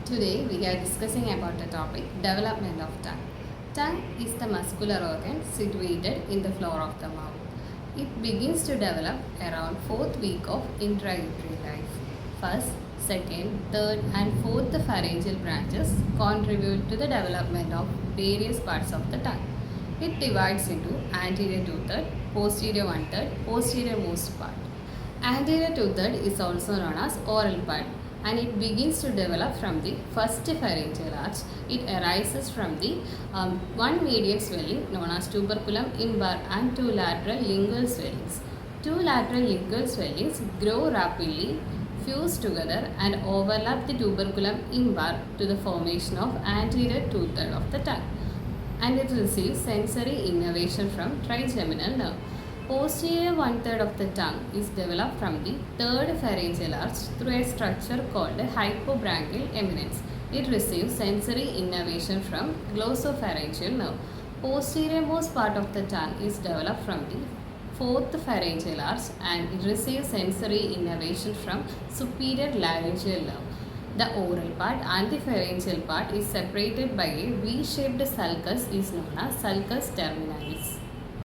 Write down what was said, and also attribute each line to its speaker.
Speaker 1: Today we are discussing about the topic development of tongue. Tongue is the muscular organ situated in the floor of the mouth. It begins to develop around 4th week of intrauterine life. First, second, third and fourth pharyngeal branches contribute to the development of various parts of the tongue. It divides into anterior two-third, posterior one-third, posterior most part. Anterior two-third is also known as oral part and it begins to develop from the first pharyngeal arch. It arises from the one median swelling known as tuberculum imbar and two lateral lingual swellings. Two lateral lingual swellings grow rapidly, fuse together and overlap the tuberculum imbar to the formation of anterior two-third of the tongue, and it receives sensory innervation from trigeminal nerve. Posterior one-third of the tongue is developed from the third pharyngeal arch through a structure called hypobranchial eminence. It receives sensory innervation from glossopharyngeal nerve. Posterior most part of the tongue is developed from the fourth pharyngeal arch and it receives sensory innervation from superior laryngeal nerve. The oral part and the pharyngeal part is separated by a V-shaped sulcus is known as sulcus terminalis.